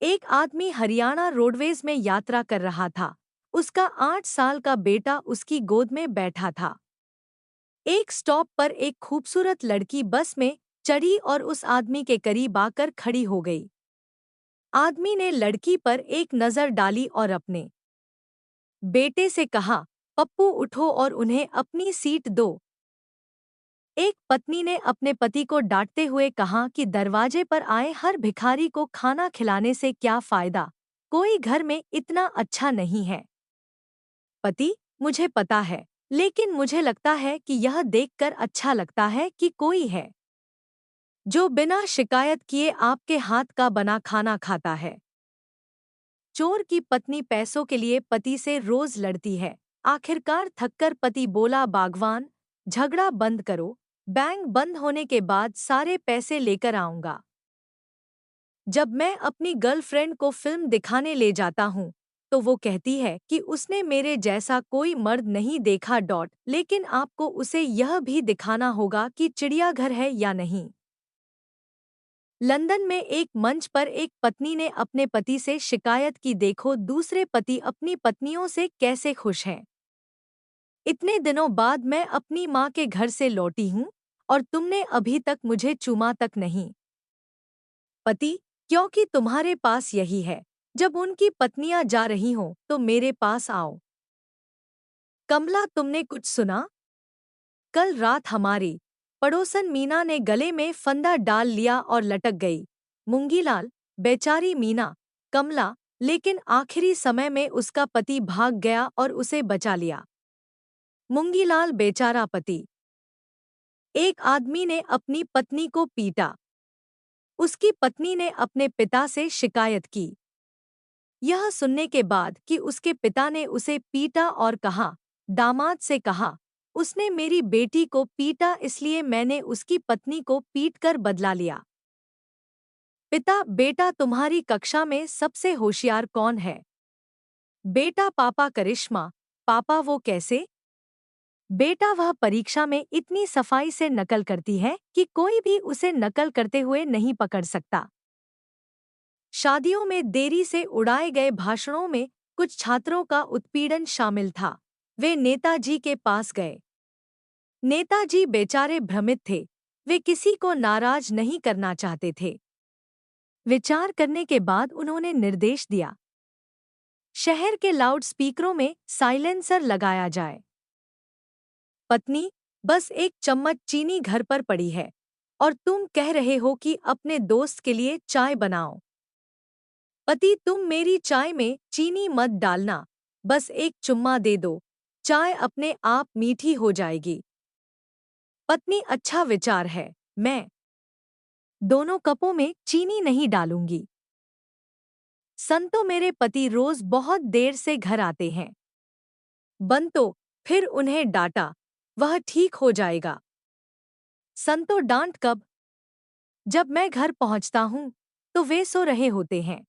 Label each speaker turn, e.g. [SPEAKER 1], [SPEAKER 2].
[SPEAKER 1] एक आदमी हरियाणा रोडवेज में यात्रा कर रहा था। उसका 8 साल का बेटा उसकी गोद में बैठा था। एक स्टॉप पर एक खूबसूरत लड़की बस में चढ़ी और उस आदमी के करीब आकर खड़ी हो गई। आदमी ने लड़की पर एक नज़र डाली और अपने बेटे से कहा, पप्पू उठो और उन्हें अपनी सीट दो। एक पत्नी ने अपने पति को डांटते हुए कहा कि दरवाजे पर आए हर भिखारी को खाना खिलाने से क्या फायदा, कोई घर में इतना अच्छा नहीं है। पति, मुझे पता है, लेकिन मुझे लगता है कि यह देखकर अच्छा लगता है कि कोई है जो बिना शिकायत किए आपके हाथ का बना खाना खाता है। चोर की पत्नी पैसों के लिए पति से रोज लड़ती है। आखिरकार थककर पति बोला, बागवान, झगड़ा बंद करो, बैंक बंद होने के बाद सारे पैसे लेकर आऊंगा। जब मैं अपनी गर्लफ्रेंड को फिल्म दिखाने ले जाता हूँ तो वो कहती है कि उसने मेरे जैसा कोई मर्द नहीं देखा लेकिन आपको उसे यह भी दिखाना होगा कि चिड़ियाघर है या नहीं। लंदन में एक मंच पर एक पत्नी ने अपने पति से शिकायत की, देखो दूसरे पति अपनी पत्नियों से कैसे खुश हैं। इतने दिनों बाद मैं अपनी माँ के घर से लौटी हूँ और तुमने अभी तक मुझे चूमा तक नहीं। पति, क्योंकि तुम्हारे पास यही है, जब उनकी पत्नियां जा रही हों तो मेरे पास आओ। कमला, तुमने कुछ सुना? कल रात हमारी पड़ोसन मीना ने गले में फंदा डाल लिया और लटक गई। मूंगीलाल, बेचारी मीना। कमला, लेकिन आखिरी समय में उसका पति भाग गया और उसे बचा लिया। मूंगीलाल, बेचारा पति। एक आदमी ने अपनी पत्नी को पीटा। उसकी पत्नी ने अपने पिता से शिकायत की। यह सुनने के बाद कि उसके पिता ने उसे पीटा और कहा, दामाद से कहा, उसने मेरी बेटी को पीटा इसलिए मैंने उसकी पत्नी को पीटकर बदला लिया। पिता, बेटा, तुम्हारी कक्षा में सबसे होशियार कौन है? बेटा, पापा। करिश्मा, पापा, वो कैसे? बेटा, वह परीक्षा में इतनी सफाई से नकल करती है कि कोई भी उसे नकल करते हुए नहीं पकड़ सकता। शादियों में देरी से उड़ाए गए भाषणों में कुछ छात्रों का उत्पीड़न शामिल था। वे नेताजी के पास गए। नेताजी बेचारे भ्रमित थे। वे किसी को नाराज नहीं करना चाहते थे। विचार करने के बाद उन्होंने निर्देश दिया, शहर के लाउड स्पीकरों में साइलेंसर लगाया जाए। पत्नी, बस एक चम्मच चीनी घर पर पड़ी है और तुम कह रहे हो कि अपने दोस्त के लिए चाय बनाओ। पति, तुम मेरी चाय में चीनी मत डालना, बस एक चुम्मा दे दो, चाय अपने आप मीठी हो जाएगी। पत्नी, अच्छा विचार है, मैं दोनों कपों में चीनी नहीं डालूंगी। संतो, मेरे पति रोज बहुत देर से घर आते हैं। बंतो, फिर उन्हें डांटा, वह ठीक हो जाएगा। संतो, डांट कब? जब मैं घर पहुंचता हूं तो वे सो रहे होते हैं।